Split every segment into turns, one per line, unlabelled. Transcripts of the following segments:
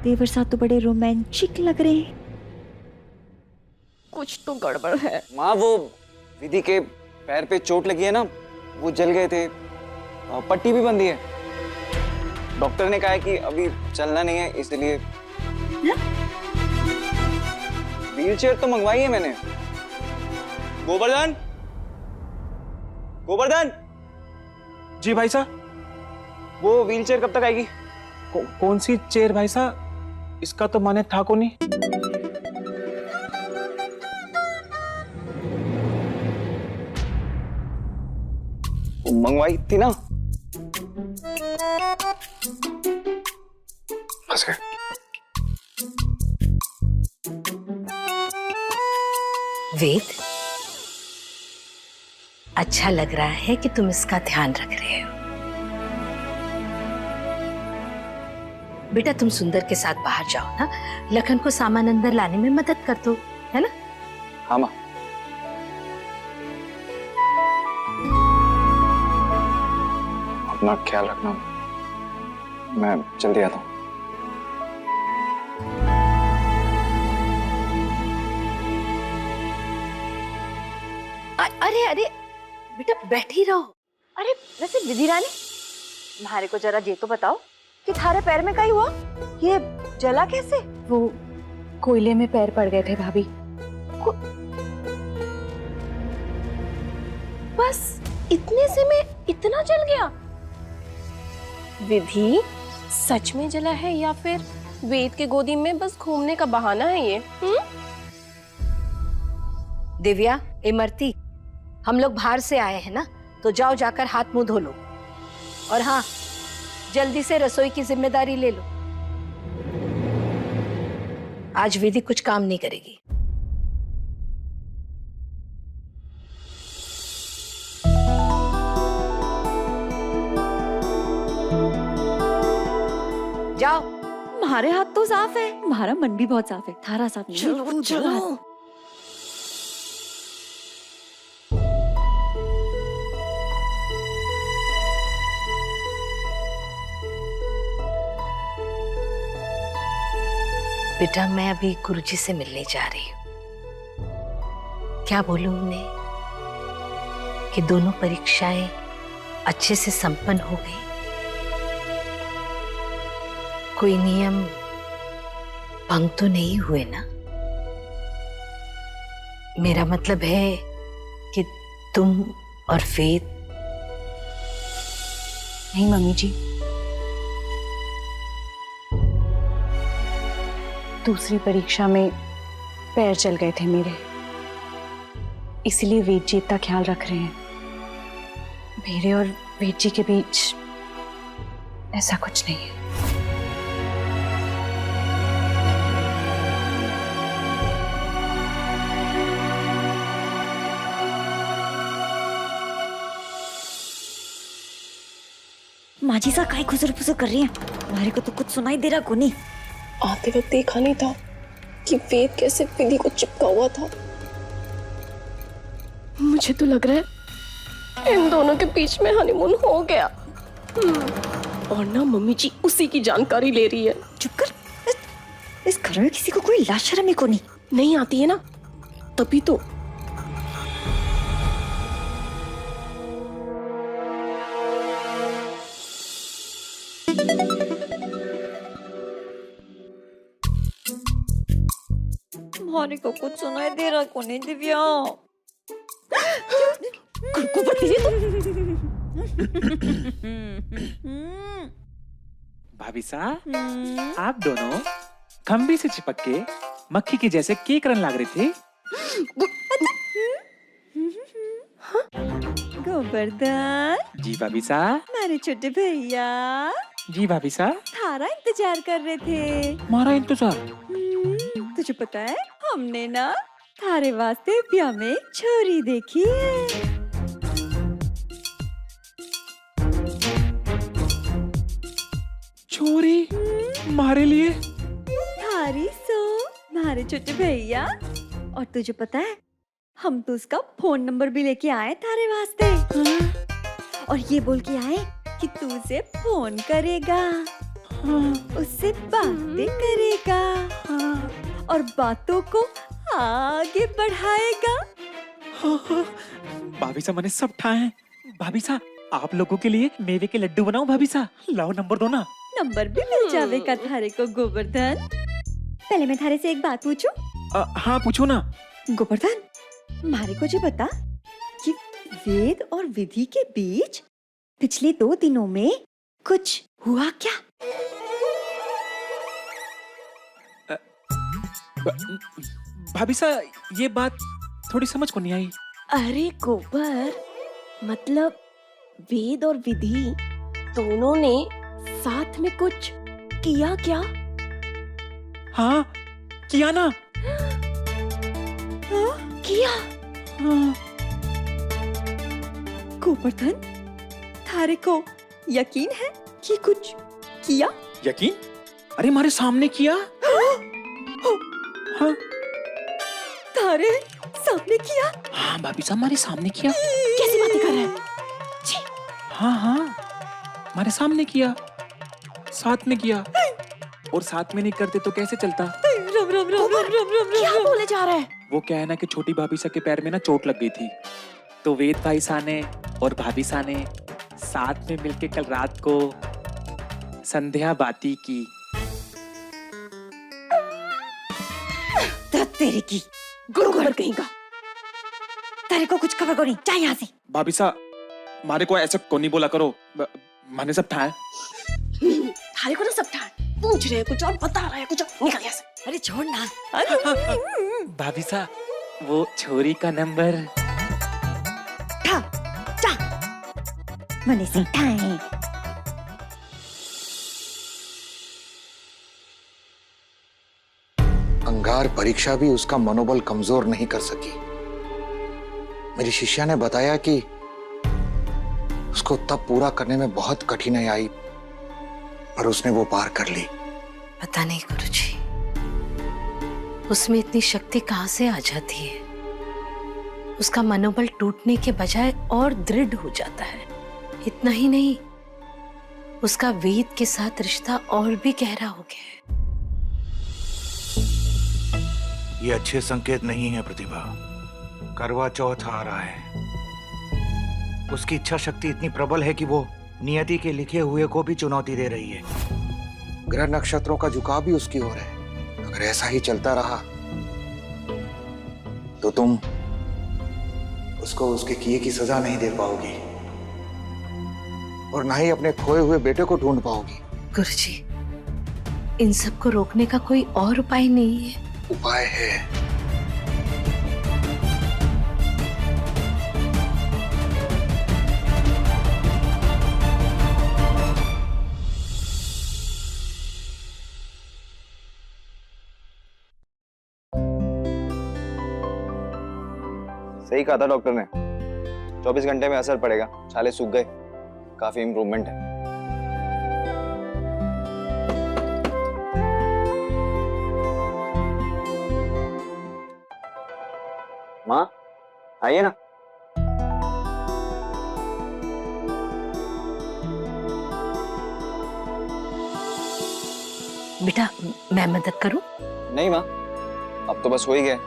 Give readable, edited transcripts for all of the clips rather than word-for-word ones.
देवर साहब तो बड़े रोमांटिक लग रहे हैं।
कुछ तो गड़बड़ है।
माँ वो विधि के पैर पे चोट लगी है ना, वो जल गए थे, पट्टी भी बंधी है। डॉक्टर ने कहा है कि अभी चलना नहीं है, इसलिए व्हील चेयर तो मंगवाई है मैंने। गोवर्धन, गोवर्धन
जी भाई साहब।
वो व्हील चेयर कब तक आएगी?
कौन सी चेयर भाई साहब? इसका तो माने था को नहीं।
मंगवाई थी ना। फंस गए।
वेद, अच्छा लग रहा है कि तुम इसका ध्यान रख रहे हो। बेटा तुम सुंदर के साथ बाहर जाओ ना, लखन को सामान अंदर लाने में मदद कर दो, है ना?
हाँ माँ। अपना ख्याल रखना, मैं जल्दी आता हूँ।
अरे अरे बेटा बैठी रहो।
अरे वैसे विधि रानी, तुम्हारे को जरा ये तो बताओ कि थारे पैर में क्या हुआ? ये जला कैसे?
वो कोयले में पैर पड़ गए थे भाभी। बस इतने से में इतना जल गया? विधि सच में जला है या फिर वेद के गोदी में बस घूमने का बहाना है ये?
दिव्या, इमरती, हम लोग बाहर से आए हैं ना, तो जाओ जाकर हाथ मुंह धो लो। और हाँ, जल्दी से रसोई की जिम्मेदारी ले लो। आज विधि कुछ काम नहीं करेगी। जाओ।
तुम्हारे हाथ तो साफ है, तुम्हारा मन भी बहुत साफ है। थारा साफ नहीं है।
चलो चलो। बेटा मैं अभी गुरुजी से मिलने जा रही हूँ। क्या बोलूं उन्हें कि दोनों परीक्षाएं अच्छे से संपन्न हो गई? कोई नियम भंग तो नहीं हुए ना? मेरा मतलब है कि तुम और वेद।
नहीं मम्मी जी, दूसरी परीक्षा में पैर जल गए थे मेरे, इसलिए वेद जी इतना ख्याल रख रहे हैं। मेरे और वेद जी के बीच ऐसा कुछ नहीं है।
माँ जी सा काय खुसर फुसर कर रही है? हमारे को तो कुछ सुनाई दे रहा को नहीं।
आते वक्त देखा नहीं था कि वेद कैसे विधि को चिपका हुआ था। मुझे तो लग रहा है इन दोनों के बीच में हनीमून हो गया। और ना मम्मी जी उसी की जानकारी ले रही है।
चुप कर। इस घर में किसी को कोई लाशरमी को
नहीं आती है ना, तभी तो।
हमारे को कुछ सुनाई दे रहा को नहीं दिव्या। कुड़कू पड़ती है
भाभी साहब, आप दोनों खंबे से चिपक के मक्खी के जैसे केक रन लग रहे थे।
गोवर्धन
जी भाभी साहब।
हमारे छोटे भैया
जी भाभी साहब।
थारा इंतजार कर रहे थे।
हमारा इंतजार?
तुझे पता है हमने ना थारे वास्ते ब्याह में एक छोरी देखी है।
छोरी? हमारे लिए?
थारी सो हमारे छोटे भैया। और तुझे पता है हम तो उसका फोन नंबर भी लेके आए थारे वास्ते। और ये बोल के आए कि तू उसे फोन करेगा। उससे बातें करेगा और बातों को आगे बढ़ाएगा।
भाभी सा मैंने सब ठाए हैं। भाभी सा आप लोगों के लिए मेवे के लड्डू बनाऊं भाभी सा? लाओ नंबर दो ना।
नंबर भी मिल जाएगा थारे को गोवर्धन। पहले मैं थारे से एक बात पूछूं?
हाँ पूछो ना।
गोवर्धन, मारे को जी बता कि वेद और विधि के बीच पिछले 2 दिनों में कुछ हुआ क्या?
भाभी सा ये बात थोड़ी समझ को नहीं आई।
अरे गोबर, मतलब वेद और विधि दोनों ने साथ में कुछ किया क्या?
हाँ किया ना।
किया?
हाँ।
गोवर्धन, थारे को यकीन है कि कुछ किया?
यकीन? अरे हमारे सामने किया। हाँ
थारे सामने किया?
हाँ भाभी साहब हमारे सामने किया।
कैसी बातें कर रहे हैं?
हाँ हाँ हमारे सामने किया, साथ में किया। और साथ में नहीं करते तो कैसे चलता?
रम रम रम रम रम रम
क्या
रम।
बोले जा रहे हैं?
वो क्या है ना कि छोटी भाभी सा के पैर में ना चोट लग गई थी, तो वेद भाई सा ने और भाभी सा ने साथ में मिलके कल रात को संध्या बाती की।
तेरे की
गोबर कहेगा।
तारे को कुछ खबर को नहीं, जा यहाँ से।
भाभी सा हमारे को ऐसा को नहीं बोला करो, मैंने सब था।
थारे को ना सब ठान पूछ रहे हैं कुछ और बता रहे हैं कुछ और। निकल यहाँ से।
अरे छोड़ ना।
भाभी सा वो छोरी का नंबर।
ठा, जा। मने से ठाए।
अंगार परीक्षा भी उसका मनोबल कमजोर नहीं कर सकी। मेरी शिष्या ने बताया कि उसको तब पूरा करने में बहुत कठिनाई आई, पर उसने वो पार कर ली।
पता नहीं गुरुजी, उसमें इतनी शक्ति कहां से आ जाती है। उसका मनोबल टूटने के बजाय और दृढ़ हो जाता है। इतना ही नहीं, उसका वेद के साथ रिश्ता और भी गहरा हो गया है।
ये अच्छे संकेत नहीं है प्रतिभा। करवा चौथ आ रहा है। उसकी इच्छा शक्ति इतनी प्रबल है कि वो नियति के लिखे हुए को भी चुनौती दे रही है। ग्रह नक्षत्रों का झुकाव भी उसकी ओर है। अगर ऐसा ही चलता रहा तो तुम उसको उसके किए की सजा नहीं दे पाओगी और ना ही अपने खोए हुए बेटे को ढूंढ पाओगी।
गुरुजी, इन सब को रोकने का कोई और उपाय नहीं है?
उपाय है।
सही कहा था डॉक्टर ने, 24 घंटे में असर पड़ेगा। छाले सूख गए, काफी इम्प्रूवमेंट है। माँ आइए ना।
बेटा मैं मदद करूं?
नहीं माँ, अब तो बस हो ही गया।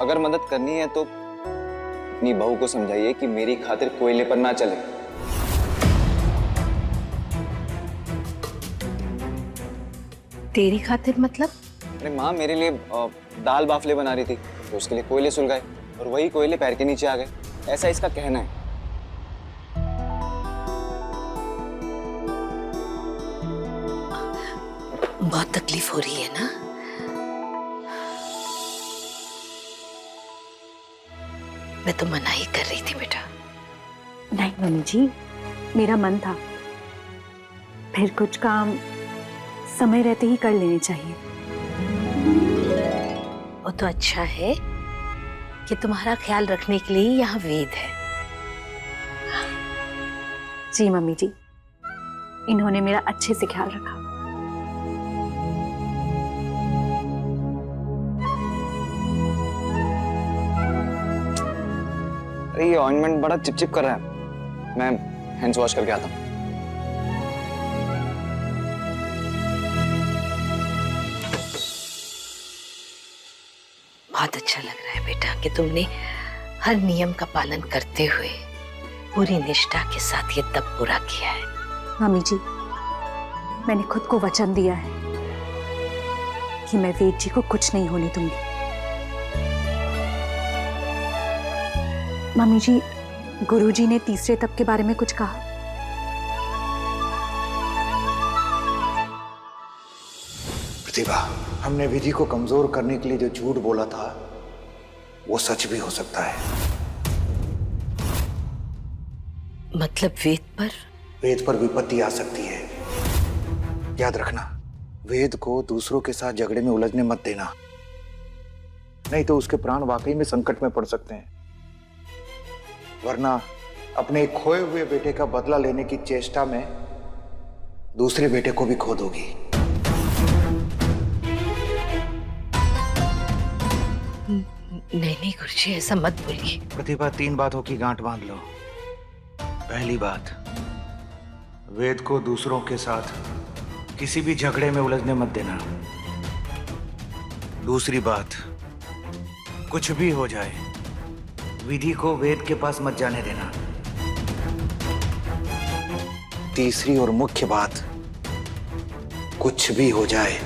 अगर मदद करनी है तो अपनी बहू को समझाइए कि मेरी खातिर कोयले पर ना चले।
तेरी खातिर मतलब?
अरे माँ, मेरे लिए दाल बाफले बना रही थी तो उसके लिए कोयले सुलगाए और वही कोयले पैर के नीचे आ गए, ऐसा इसका कहना है।
बहुत तकलीफ हो रही है ना? मैं तो मना ही कर रही थी बेटा।
नहीं मम्मी जी, मेरा मन था। फिर कुछ काम समय रहते ही कर लेने चाहिए।
वो तो अच्छा है कि तुम्हारा ख्याल रखने के लिए यहाँ वेद है।
जी मम्मी जी, इन्होंने मेरा अच्छे से ख्याल रखा।
अरे ये ऑइंटमेंट बड़ा चिपचिप कर रहा है, मैं हैंड्स वॉश करके आता हूँ।
बहुत अच्छा लग रहा है बेटा कि तुमने हर नियम का पालन करते हुए पूरी निष्ठा के साथ ये तब पूरा किया है।
मम्मी जी, मैंने खुद को वचन दिया है कि मैं वेद जी को कुछ नहीं होने दूंगी। मम्मी जी, गुरुजी ने तीसरे तप के बारे में कुछ कहा?
प्रतिभा, हमने विधि को कमजोर करने के लिए जो झूठ बोला था वो सच भी हो सकता है।
मतलब
वेद पर विपत्ति आ सकती है। याद रखना, वेद को दूसरों के साथ झगड़े में उलझने मत देना, नहीं तो उसके प्राण वाकई में संकट में पड़ सकते हैं। वरना अपने खोए हुए बेटे का बदला लेने की चेष्टा में दूसरे बेटे को भी खो दोगी।
नहीं गुरुजी, ऐसा मत बोलिए।
प्रतिभा, 3 बातों की गांठ बांध लो। पहली बात, वेद को दूसरों के साथ किसी भी झगड़े में उलझने मत देना। दूसरी बात, कुछ भी हो जाए विधि को वेद के पास मत जाने देना। तीसरी और मुख्य बात, कुछ भी हो जाए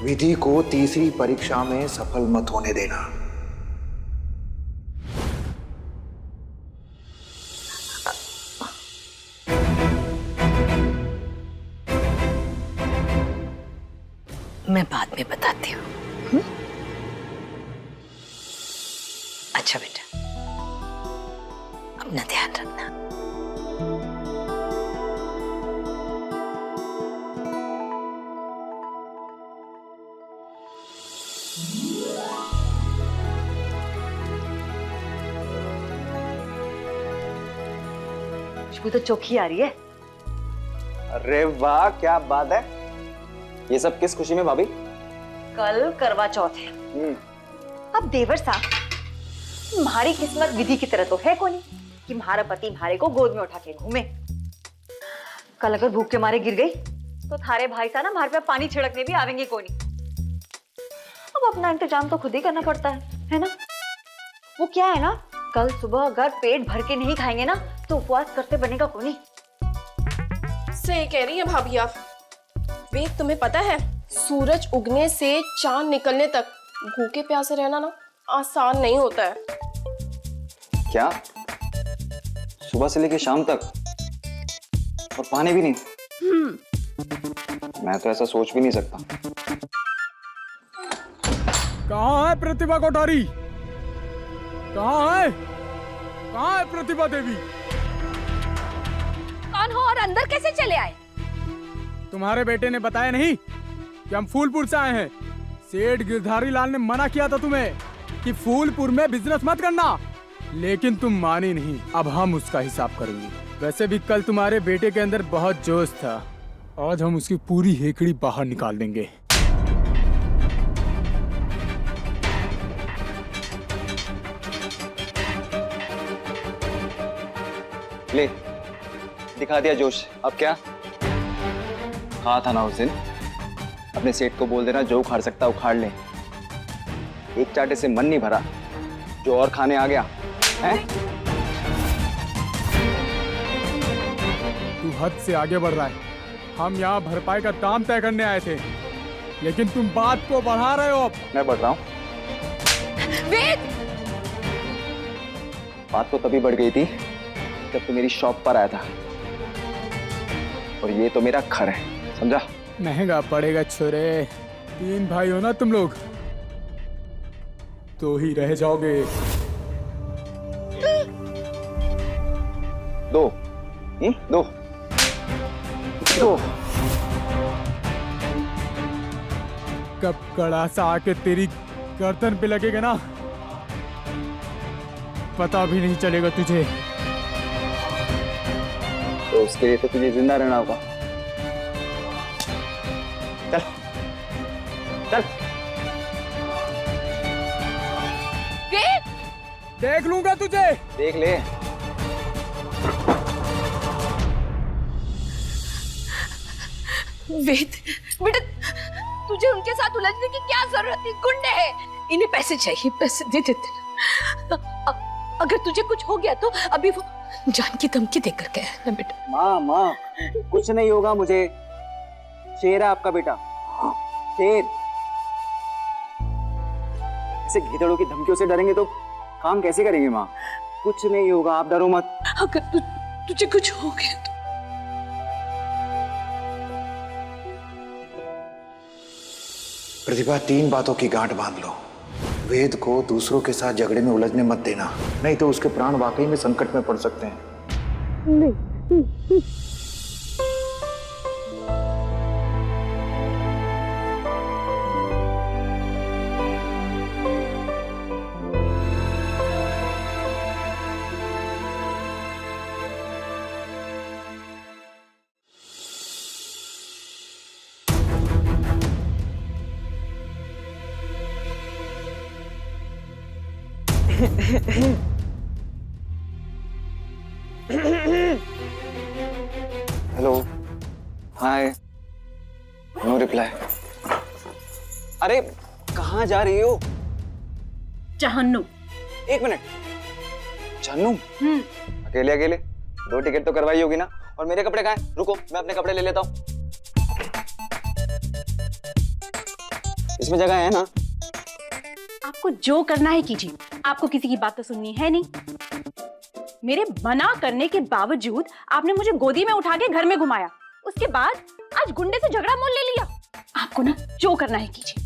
विधि को तीसरी परीक्षा में सफल मत होने देना।
मैं बाद में बताती हूँ। अच्छा बेटा, अपना ध्यान रखना।
खुशबू तो चोखी आ रही है।
अरे वाह, क्या बात है। ये सब किस खुशी में भाभी?
कल करवा चौथ है। अब देवर साहब, तुम्हारी किस्मत विधि की तरह तो है कोनी कि तुम्हारा पति तुम्हारे को गोद में उठा के घूमे। कल अगर भूख के मारे गिर गई तो थारे भाई साहब ना हमारे पे पानी छिड़कने भी आवेंगे कोनी। अब अपना इंतजाम तो खुद ही करना पड़ता है ना? वो क्या है ना, कल सुबह अगर पेट भर के नहीं खाएंगे ना तो उपवास करते बनेगा कोनी।
सही कह रही है भाभी आप। वेद, तुम्हें पता है सूरज उगने से चांद निकलने तक भूखे प्यासे रहना ना आसान नहीं होता है।
क्या? सुबह से लेकर शाम तक और पानी भी नहीं? मैं तो ऐसा सोच भी नहीं सकता।
कहाँ है प्रतिभा कोठारी? कहाँ है प्रतिभा देवी?
कौन हो और अंदर कैसे चले आए?
तुम्हारे बेटे ने बताया नहीं कि हम फूलपुर से आए हैं। सेठ गिरधारी लाल ने मना किया था तुम्हें कि फूलपुर में बिजनेस मत करना, लेकिन तुम मानी नहीं। अब हम उसका हिसाब करेंगे। वैसे भी कल तुम्हारे बेटे के अंदर बहुत जोश था, आज हम उसकी पूरी हेकड़ी बाहर निकाल देंगे।
ले, दिखा दिया जोश। अब क्या? कहा था ना उस दिन, अपने सेठ को बोल देना जो उखाड़ सकता उखाड़ ले। एक चाटे से मन नहीं भरा, जो और खाने आ गया है।
तू हद से आगे बढ़ रहा है। हम यहाँ भरपाई का दाम तय करने आए थे, लेकिन तुम बात को बढ़ा रहे हो। अब
मैं बढ़ रहा हूँ?
वेद!
बात तो तभी बढ़ गई थी जब तू मेरी शॉप पर आया था, और ये तो मेरा घर है, समझा?
महंगा पड़ेगा छोरे। 3 भाई हो ना तुम लोग, तो ही रह जाओगे।
2 2 2।
कब कड़ासा आके तेरी गर्दन पे लगेगा ना, पता भी नहीं चलेगा तुझे।
तो उसके लिए तो तुझे जिंदा रहना होगा। चल चल।
वेद!
देख लूंगा तुझे।
देख ले।
वेद, बेटा तुझे उनके साथ उलझने की क्या जरूरत थी? गुंडे हैं, इन्हें पैसे चाहिए, पैसे दे देते ना। अगर तुझे कुछ हो गया तो अभी वो जान की धमकी देकर गया है ना बेटा।
माँ माँ, कुछ नहीं होगा मुझे। शेर है आपका बेटा, शेर। ऐसे गीदड़ों की धमकियों से डरेंगे तो काम कैसे करेंगे माँ? कुछ नहीं होगा, आप डरो मत।
अगर तुझे कुछ हो गया तो
प्रतिभा, 3 बातों की गांठ बांध लो। वेद को दूसरों के साथ झगड़े में उलझने मत देना, नहीं तो उसके प्राण वाकई में संकट में पड़ सकते हैं।
हेलो, हाय, नो रिप्लाई। अरे कहाँ जा रही हो?
जहन्नुम।
1 मिनट। जहन्नुम? अकेले अकेले 2 टिकट तो करवाई होगी ना? और मेरे कपड़े कहाँ हैं? रुको, मैं अपने कपड़े ले लेता हूँ। इसमें जगह है ना?
आपको जो करना है कीजिए, आपको किसी की बात तो सुननी है नहीं। मेरे मना करने के बावजूद आपने मुझे गोदी में उठा के घर में घुमाया, उसके बाद आज गुंडे से झगड़ा मोल ले लिया। आपको ना जो करना है कीजिए।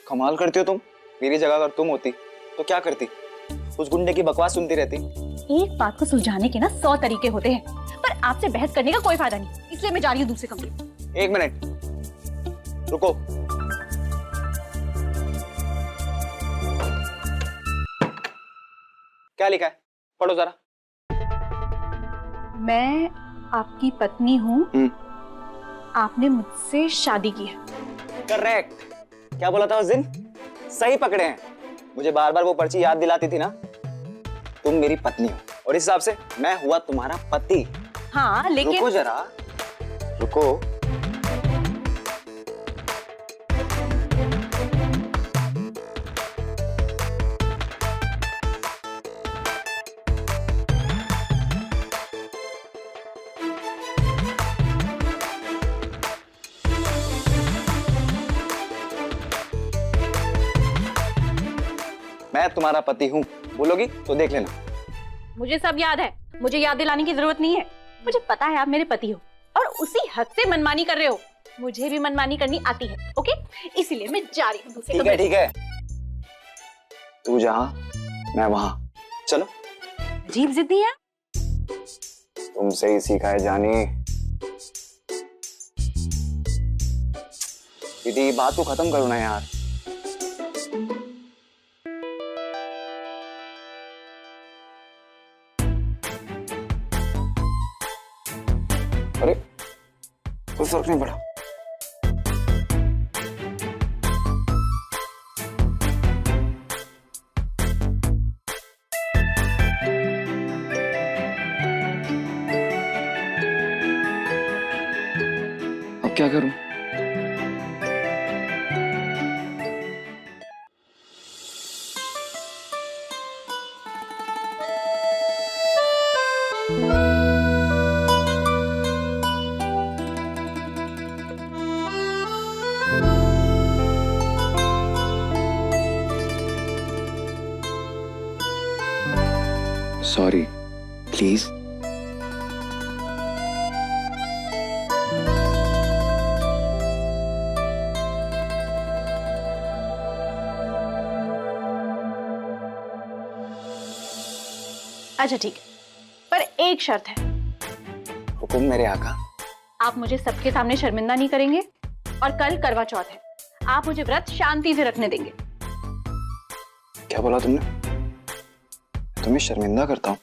कमाल करती हो तुम। मेरी जगह अगर तुम होती तो क्या करती? उस गुंडे की बकवास सुनती रहती?
एक बात को सुलझाने के ना 100 तरीके होते हैं, पर आपसे बहस करने का कोई फायदा नहीं, इसलिए मैं जा रही हूँ दूसरे कमरे में।
1 मिनट रुको। क्या लिखा है? पढ़ो जरा।
मैं आपकी पत्नी हूँ, आपने मुझसे शादी की है।
करेक्ट। क्या बोला था उस दिन? सही पकड़े हैं। मुझे बार बार वो पर्ची याद दिलाती थी ना। तुम मेरी पत्नी हो और इस हिसाब से मैं हुआ तुम्हारा पति।
हाँ लेकिन
रुको जरा, रुको। मैं तुम्हारा पति हूँ, बोलोगी तो देख लेना।
मुझे सब याद है, मुझे याद दिलाने की जरूरत नहीं है। मुझे पता है आप मेरे पति हो और उसी हद से मनमानी कर रहे हो। मुझे भी मनमानी करनी आती है, ओके? इसीलिए मैं जा रही हूँ दूसरे
ठीक
कमरे
है, ठीक है। तू जहाँ मैं वहां। चलो।
अजीब जिद्दी है।
तुमसे ही सीखा है जानी। दीदी बात को खत्म करो ना यार। अरे कोई फर्क नहीं पड़ा। अब क्या करूं? Sorry, please.
अच्छा ठीक है, पर एक शर्त है।
हुकुम मेरे आका।
आप मुझे सबके सामने शर्मिंदा नहीं करेंगे और कल करवा चौथ है, आप मुझे व्रत शांति से रखने देंगे।
क्या बोला तुमने? तुम्हें शर्मिंदा करता हूं?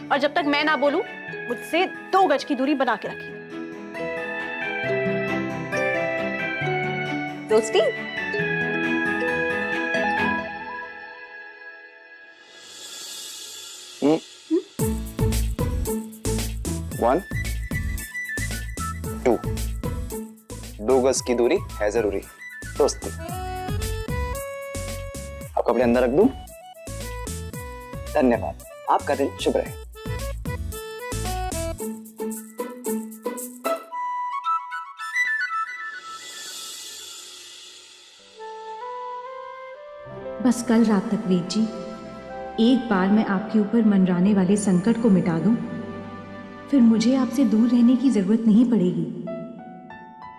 और जब तक मैं ना बोलूं, मुझसे 2 गज की दूरी बना के रखिए। दोस्ती।
1 2 2 गज की दूरी है जरूरी। दोस्ती। आप कपड़े अंदर रख दूं? धन्यवाद। आपका दिन शुभ रहे।
बस कल रात तक वेद जी, एक बार मैं आपके ऊपर मंडराने वाले संकट को मिटा दूं, फिर मुझे आपसे दूर रहने की जरूरत नहीं पड़ेगी।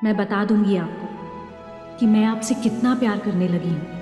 मैं बता दूंगी आपको कि मैं आपसे कितना प्यार करने लगी हूं।